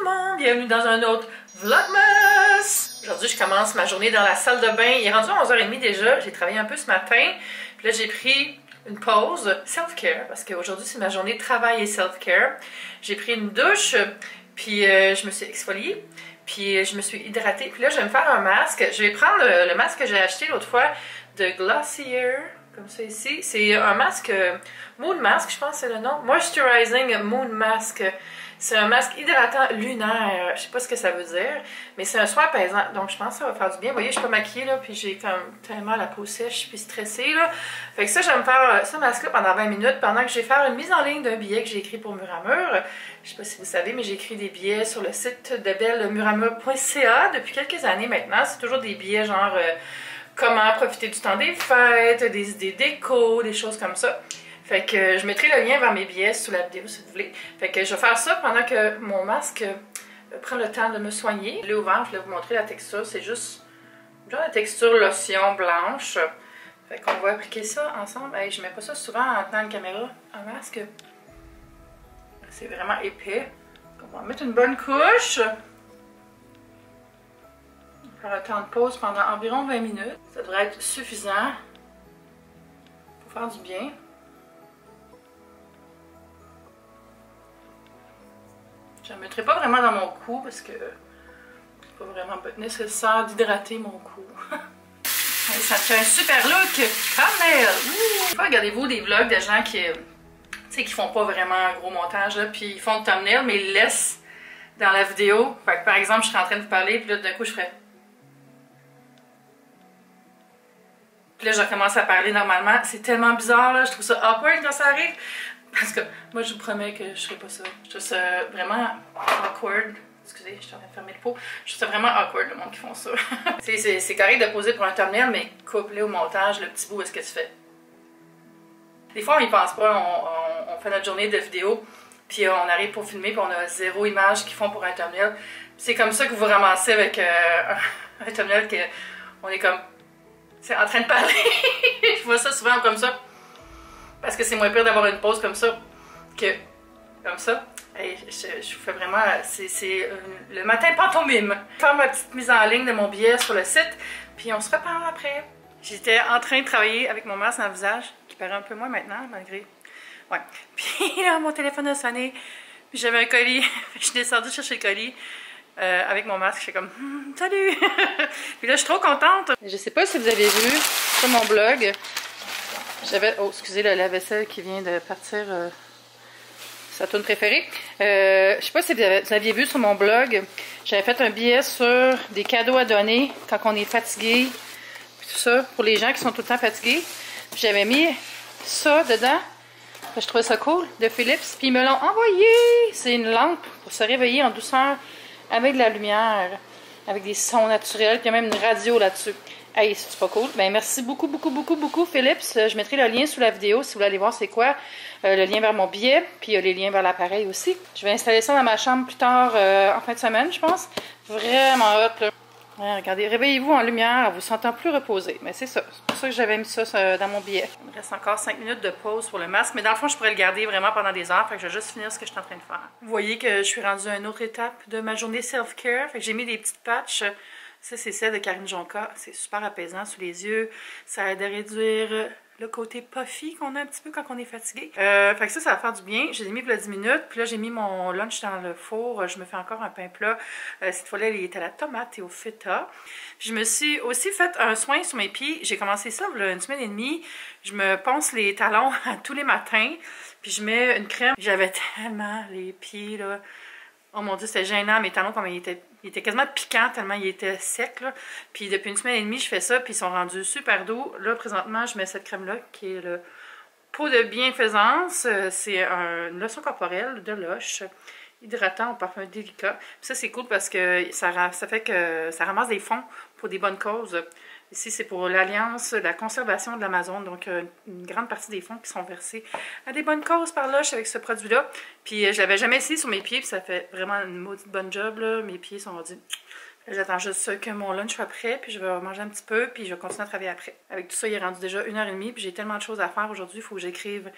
monde, bienvenue dans un autre Vlogmas! Aujourd'hui, je commence ma journée dans la salle de bain. Il est rendu 11h30 déjà, j'ai travaillé un peu ce matin. Puis là, j'ai pris une pause self-care parce qu'aujourd'hui, c'est ma journée de travail et self-care. J'ai pris une douche, puis je me suis exfoliée, puis je me suis hydratée. Puis là, je vais me faire un masque. Je vais prendre le masque que j'ai acheté l'autre fois de Glossier, comme ça ici. C'est un masque, Moon Mask, je pense que c'est le nom. Moisturizing Moon Mask. C'est un masque hydratant lunaire. Je sais pas ce que ça veut dire, mais c'est un soin apaisant. Donc je pense que ça va faire du bien. Vous voyez, je suis pas maquillée là, puis j'ai comme tellement la peau sèche puis stressée là. Fait que ça, je vais me faire ce masque-là pendant 20 minutes pendant que je vais faire une mise en ligne d'un billet que j'ai écrit pour Muramur. Je sais pas si vous savez, mais j'ai écrit des billets sur le site de bellemuramur.ca depuis quelques années maintenant. C'est toujours des billets genre comment profiter du temps des fêtes, des idées déco, des choses comme ça. Fait que je mettrai le lien vers mes billets sous la vidéo si vous voulez. Fait que je vais faire ça pendant que mon masque prend le temps de me soigner. Je l'ai ouvert, je vais vous montrer la texture. C'est juste genre la texture lotion blanche. Fait qu'on va appliquer ça ensemble. Hey, je mets pas ça souvent en tenant la caméra. Un masque, c'est vraiment épais. On va mettre une bonne couche. On va faire un temps de pause pendant environ 20 minutes. Ça devrait être suffisant pour faire du bien. Je ne mettrai pas vraiment dans mon cou parce que c'est pas vraiment nécessaire d'hydrater mon cou. Ça fait un super look! Thumbnail! Regardez-vous des vlogs de gens qui font pas vraiment un gros montage, là, puis ils font le thumbnail, mais ils le laissent dans la vidéo. Fait que, par exemple, je serais en train de vous parler, puis là, d'un coup, je ferais. Puis là, je recommence à parler normalement. C'est tellement bizarre, là. Je trouve ça awkward quand ça arrive. Parce que moi, je vous promets que je ferai pas ça. Je trouve ça vraiment awkward. Excusez, je suis en train de fermer le pot. Je trouve ça vraiment awkward, le monde qui font ça. C'est correct de poser pour un thumbnail, mais couplé au montage, le petit bout, est-ce que tu fais? Des fois, on y pense pas. On fait notre journée de vidéo, puis on arrive pour filmer, puis on a 0 image qu'ils font pour un thumbnail. C'est comme ça que vous vous ramassez avec un thumbnail qu'on est comme... C'est en train de parler. Je vois ça souvent comme ça. Parce que c'est moins pire d'avoir une pause comme ça que comme ça. Et je vous fais vraiment... C'est le matin pantomime. Faire ma petite mise en ligne de mon billet sur le site, puis on se reparle après. J'étais en train de travailler avec mon masque dans le visage, qui paraît un peu moins maintenant, malgré... Ouais. Puis là, mon téléphone a sonné, puis j'avais un colis. Je suis descendue chercher le colis avec mon masque. Je suis comme salut! Puis là, je suis trop contente. Je sais pas si vous avez vu sur mon blog... J'avais, oh excusez, le lave-vaisselle qui vient de partir, sa toune préférée. Je sais pas si vous aviez vu sur mon blog, j'avais fait un billet sur des cadeaux à donner quand on est fatigué, puis tout ça, pour les gens qui sont tout le temps fatigués. J'avais mis ça dedans, je trouvais ça cool, de Philips, puis ils me l'ont envoyé. C'est une lampe pour se réveiller en douceur avec de la lumière, avec des sons naturels, puis il y a même une radio là-dessus. Hey, c'est pas cool? Ben merci beaucoup, Philips. Je mettrai le lien sous la vidéo si vous voulez aller voir c'est quoi. Le lien vers mon billet, puis il y a les liens vers l'appareil aussi. Je vais installer ça dans ma chambre plus tard en fin de semaine, je pense. Vraiment hot, là. Ouais, regardez, réveillez-vous en lumière en vous sentant plus reposé. Mais c'est ça. C'est pour ça que j'avais mis ça dans mon billet. Il me reste encore 5 minutes de pause pour le masque. Mais dans le fond, je pourrais le garder vraiment pendant des heures. Fait que je vais juste finir ce que je suis en train de faire. Vous voyez que je suis rendue à une autre étape de ma journée self-care. Fait que j'ai mis des petites patchs. Ça, c'est celle de Karine Jonca. C'est super apaisant sous les yeux. Ça aide à réduire le côté puffy qu'on a un petit peu quand on est fatigué. Fait que ça va faire du bien. Je l'ai mis pour 10 minutes. Puis là, j'ai mis mon lunch dans le four. Je me fais encore un pain plat. Cette fois-là, il est à la tomate et au feta. Puis je me suis aussi fait un soin sur mes pieds. J'ai commencé ça il y a une semaine et demie. Je me ponce les talons tous les matins. Puis je mets une crème. J'avais tellement les pieds, là. Oh mon Dieu, c'était gênant. Mes talons, comme ils étaient quasiment piquants tellement ils étaient secs, là. Puis depuis une semaine et demie, je fais ça, puis ils sont rendus super doux. Là, présentement, je mets cette crème-là, qui est le pot de bienfaisance. C'est une lotion corporelle de Lush, hydratant au parfum délicat. Puis ça, c'est cool parce que ça fait que ça ramasse des fonds pour des bonnes causes. Ici, c'est pour l'Alliance de la conservation de l'Amazon. Donc, une grande partie des fonds qui sont versés à des bonnes causes par Lush avec ce produit-là. Puis, je l'avais jamais essayé sur mes pieds. Puis, ça fait vraiment une maudite bonne job, là. Mes pieds sont rendus... J'attends juste que mon lunch soit prêt. Puis, je vais manger un petit peu. Puis, je vais continuer à travailler après. Avec tout ça, il est rendu déjà 1h30. Puis, j'ai tellement de choses à faire aujourd'hui. Il faut que j'écrive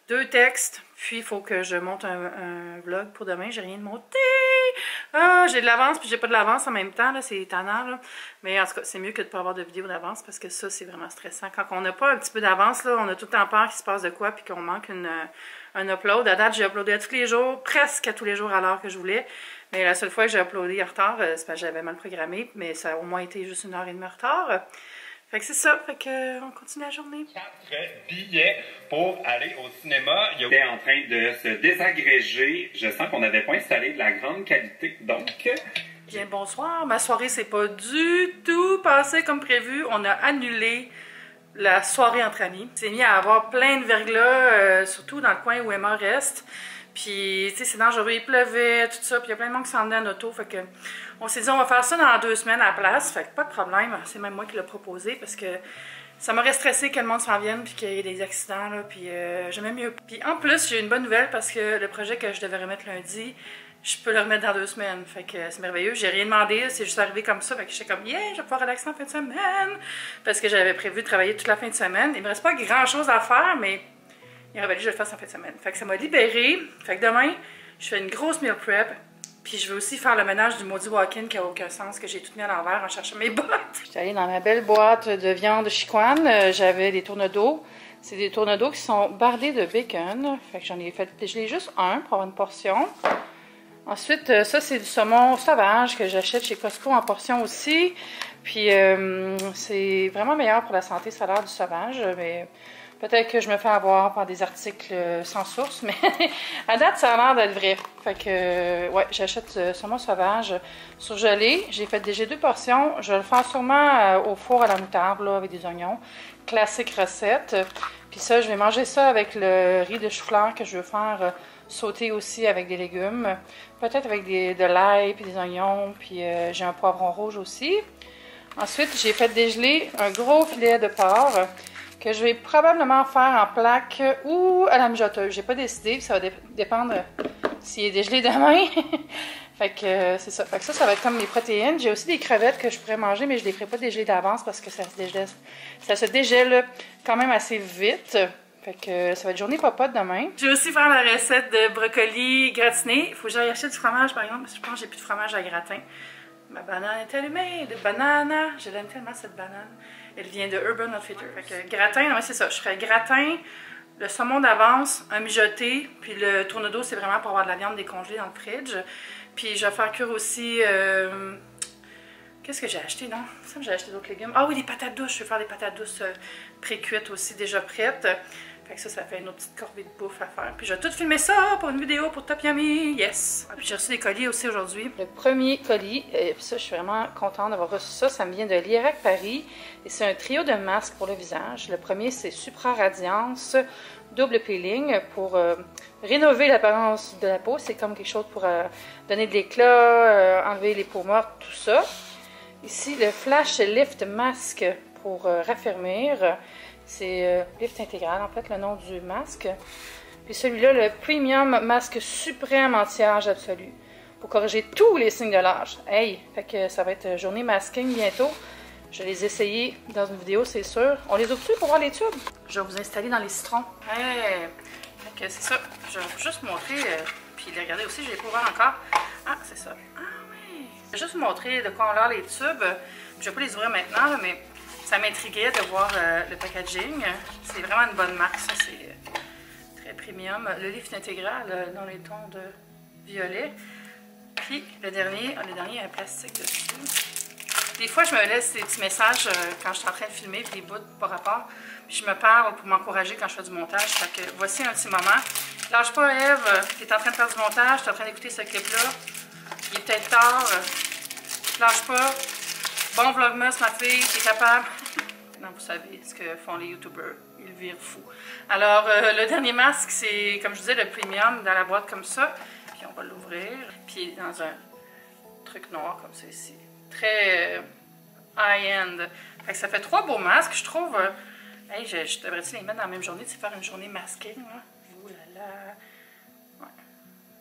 2 textes. Puis, il faut que je monte un vlog pour demain. J'ai rien de monté. Ah, j'ai de l'avance puis j'ai pas de l'avance en même temps, là, c'est étonnant, là. Mais en tout cas, c'est mieux que de pas avoir de vidéo d'avance parce que ça, c'est vraiment stressant. Quand on n'a pas un petit peu d'avance, là, on a tout le temps peur qu'il se passe de quoi puis qu'on manque un upload. À date, j'ai uploadé à tous les jours, presque à tous les jours à l'heure que je voulais. Mais la seule fois que j'ai uploadé en retard, c'est parce que j'avais mal programmé, mais ça a au moins été juste 1h30 en retard. Fait que c'est ça, fait que on continue la journée. 4 billets pour aller au cinéma. Il était en train de se désagréger. Je sens qu'on n'avait pas installé de la grande qualité, donc... Bien, bonsoir. Ma soirée s'est pas du tout passée comme prévu. On a annulé la soirée entre amis. On s'est mis à avoir plein de verglas, surtout dans le coin où Emma reste. Puis, tu sais, c'est dangereux, il pleuvait, tout ça. Puis, il y a plein de monde qui s'en venait en auto. Fait que, on s'est dit, on va faire ça dans 2 semaines à la place. Fait que, pas de problème. C'est même moi qui l'ai proposé parce que ça m'aurait stressé que le monde s'en vienne puis qu'il y ait des accidents, là. Puis, j'aimais mieux. Puis, en plus, j'ai une bonne nouvelle parce que le projet que je devais remettre lundi, je peux le remettre dans 2 semaines. Fait que c'est merveilleux. J'ai rien demandé, c'est juste arrivé comme ça. Fait que j'étais comme, yeah, je vais pouvoir relaxer en fin de semaine. Parce que j'avais prévu de travailler toute la fin de semaine. Il me reste pas grand chose à faire, mais il aurait fallu que je le fasse en fin de semaine. Fait que ça m'a libérée. Fait que demain, je fais une grosse meal prep. Puis je vais aussi faire le ménage du maudit walk-in qui a aucun sens, que j'ai tout mis à l'envers en cherchant mes bottes. J'étais allée dans ma belle boîte de viande chicoine. J'avais des tournes d'eau. C'est des tournes d'eau qui sont bardés de bacon. Fait que j'en ai fait dégeler juste un pour avoir une portion. Ensuite, ça, c'est du saumon sauvage que j'achète chez Costco en portion aussi. Puis, c'est vraiment meilleur pour la santé, ça a l'air du sauvage. Mais peut-être que je me fais avoir par des articles sans source. Mais à date, ça a l'air d'être vrai. Fait que, ouais, j'achète saumon sauvage surgelé. J'ai fait déjà 2 portions. Je vais le faire sûrement au four à la moutarde, là, avec des oignons. Classique recette. Puis ça, je vais manger ça avec le riz de chou-fleur que je veux faire sauter aussi avec des légumes. Peut-être avec de l'ail, puis des oignons, puis j'ai un poivron rouge aussi. Ensuite, j'ai fait dégeler un gros filet de porc que je vais probablement faire en plaque ou à la mijoteuse. J'ai pas décidé, ça va dépendre s'il est dégelé demain. Fait que c'est ça. Fait que ça va être comme les protéines. J'ai aussi des crevettes que je pourrais manger, mais je les ferai pas dégeler d'avance parce que ça se dégèle quand même assez vite. Fait que ça va être journée popote demain. Je vais aussi faire la recette de brocoli gratiné. Il faut que j'aille acheter du fromage par exemple, parce que je pense que j'ai plus de fromage à gratin. Ma banane est allumée, de banane. Je l'aime tellement cette banane. Elle vient de Urban Outfitters. Fait que gratin, ouais, c'est ça. Je ferai gratin, le saumon d'avance, un mijoté, puis le tourne d'eau, c'est vraiment pour avoir de la viande décongelée dans le fridge. Puis je vais faire cuire aussi... Qu'est-ce que j'ai acheté, non? Ça, j'ai acheté d'autres légumes. Ah oui, des patates douces. Je vais faire des patates douces pré-cuites aussi, déjà prêtes. Fait que ça fait une autre petite corvée de bouffe à faire. Puis je vais tout filmer ça pour une vidéo pour Top Yummy. Yes! Puis j'ai reçu des colis aussi aujourd'hui. Le premier colis, puis ça, je suis vraiment contente d'avoir reçu ça. Ça me vient de l'IRAC Paris. Et c'est un trio de masques pour le visage. Le premier, c'est Supra Radiance double peeling pour rénover l'apparence de la peau. C'est comme quelque chose pour donner de l'éclat, enlever les peaux mortes, tout ça. Ici, le Flash Lift Mask pour raffermir. C'est Lift Intégral, en fait, le nom du masque. Puis celui-là, le Premium Masque Suprême Anti-Âge Absolu. Pour corriger tous les signes de l'âge. Hey! Fait que ça va être journée masking bientôt. Je vais les essayer dans une vidéo, c'est sûr. On les ouvre-tu pour voir les tubes? Je vais vous installer dans les citrons. Hey! Fait que c'est ça. Je vais vous juste montrer, puis les regarder aussi, je ne l'ai pas ouvert encore. Ah, c'est ça. Ah oui! Je vais juste vous montrer de quoi on a les tubes. Je ne vais pas les ouvrir maintenant, là, mais ça m'intriguait de voir le packaging. C'est vraiment une bonne marque, ça. C'est très premium. Le lift intégral dans les tons de violet. Puis le dernier a un plastique dessus. Des fois, je me laisse des petits messages quand je suis en train de filmer, des bouts par rapport. Puis je me parle pour m'encourager quand je fais du montage. Fait que voici un petit moment. Lâche pas, Eve. Tu es en train de faire du montage, tu es en train d'écouter ce clip-là. Il est peut-être tard. Lâche pas. Bon vlogmas, ma fille, t'es capable. Non, vous savez ce que font les youtubeurs. Ils virent fous. Alors, le dernier masque, c'est, comme je disais, le premium dans la boîte comme ça. Puis on va l'ouvrir. Puis dans un truc noir comme ça ici. Très high-end. Fait que ça fait 3 beaux masques, je trouve. Hey, je devrais-tu les mettre dans la même journée, faire une journée masking, là? Ouh là là. Ouais.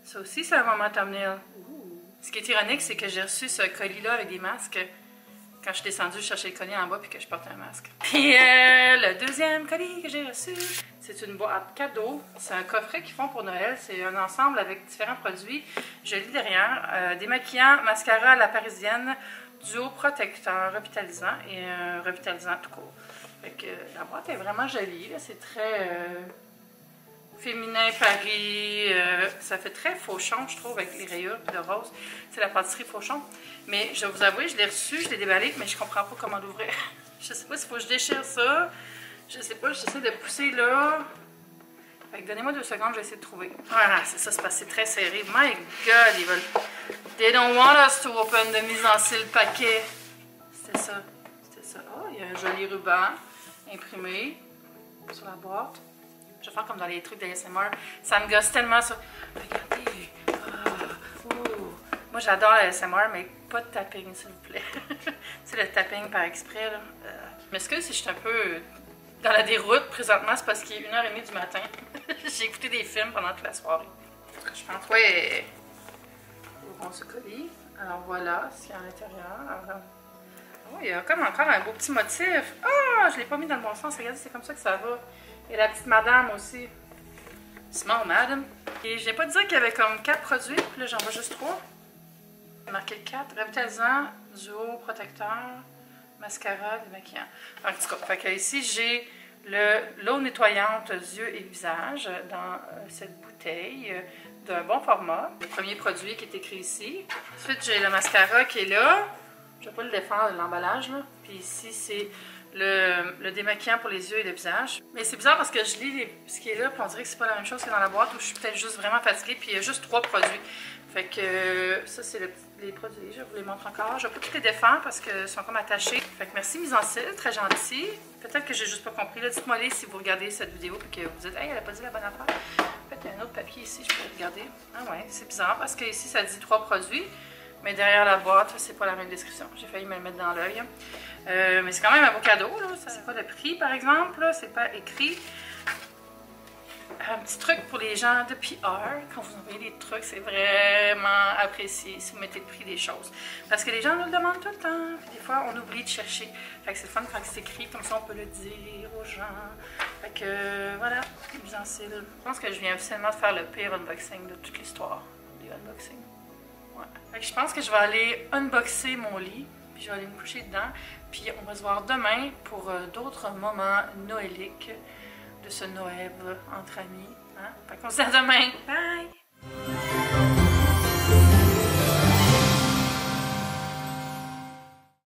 Ça aussi, c'est un moment thumbnail. Ouh. Ce qui est ironique, c'est que j'ai reçu ce colis-là avec des masques quand je suis descendue chercher le colis en bas puis que je portais un masque. Puis le deuxième colis que j'ai reçu, c'est une boîte cadeau. C'est un coffret qu'ils font pour Noël. C'est un ensemble avec différents produits. Je lis derrière. Démaquillant, mascara à la parisienne, duo protecteur, revitalisant et revitalisant tout court. Fait que la boîte est vraiment jolie. C'est très féminin Paris. Ça fait très Fauchon, je trouve, avec les rayures et le rose. C'est la pâtisserie Fauchon. Mais je vais vous avouer, je l'ai reçu, je l'ai déballé, mais je comprends pas comment l'ouvrir. Je sais pas s'il faut que je déchire ça. Je sais pas, j'essaie de pousser là. Fait que donnez-moi 2 secondes, je vais essayer de trouver. Voilà, c'est ça, c'est parce que c'est très serré. My God, ils veulent... They don't want us to open de mise en cils paquet. C'était ça. C'était ça. Oh, il y a un joli ruban imprimé sur la boîte. Je vais faire comme dans les trucs d'ASMR. Ça me gosse tellement ça. Regardez. Moi, j'adore l'ASMR, mais pas de tapping, s'il vous plaît. C'est le tapping par exprès, là. Je m'excuse si je suis un peu dans la déroute présentement, c'est parce qu'il est 1h30 du matin. J'ai écouté des films pendant toute la soirée. Je pense, ouais. Ouvrons ce colis. Alors voilà ce qu'il y a à l'intérieur. Oh, il y a comme encore un beau petit motif. Ah, je l'ai pas mis dans le bon sens. Regardez, c'est comme ça que ça va. Et la petite madame aussi. Small madam. Et je viens pas de dire qu'il y avait comme 4 produits. Puis là, j'en vois juste 3. Marqué 4. Revitalisant, duo, protecteur, mascara, démaquillant. En tout cas, fait que ici, j'ai l'eau nettoyante yeux et visage dans cette bouteille d'un bon format. Le premier produit qui est écrit ici. Ensuite, j'ai le mascara qui est là. Je vais pas le défendre de l'emballage, là. Puis ici, c'est le démaquillant pour les yeux et le visage. Mais c'est bizarre parce que je lis ce qui est là, puis on dirait que c'est pas la même chose que dans la boîte, où je suis peut-être juste vraiment fatiguée, puis il y a juste 3 produits. Fait que ça, c'est les produits. Je vous les montre encore. Je vais pas tout les défendre parce qu'ils sont comme attachés. Fait que merci mise en cils, très gentil. Peut-être que j'ai juste pas compris. Dites-moi si vous regardez cette vidéo et que vous dites « Hey, elle a pas dit la bonne affaire. » Peut-être qu'il y a un autre papier ici, je peux regarder. Ah ouais, c'est bizarre parce que ici, ça dit 3 produits. Mais derrière la boîte, c'est pas la même description. J'ai failli me le mettre dans l'œil. Mais c'est quand même un beau cadeau. C'est pas le prix, par exemple. C'est pas écrit. Un petit truc pour les gens de PR. Quand vous envoyez des trucs, c'est vraiment apprécié si vous mettez le prix des choses. Parce que les gens nous le demandent tout le temps. Puis des fois, on oublie de chercher. Fait que c'est le fun quand c'est écrit. Comme ça, on peut le dire aux gens. Fait que voilà, mise en cils. Je pense que je viens officiellement de faire le pire unboxing de toute l'histoire des unboxings. Ouais. Fait que je pense que je vais aller unboxer mon lit. Puis je vais aller me coucher dedans. Puis on va se voir demain pour d'autres moments noéliques de ce Noël entre amis. Hein? Fait qu'on se dit à demain. Bye!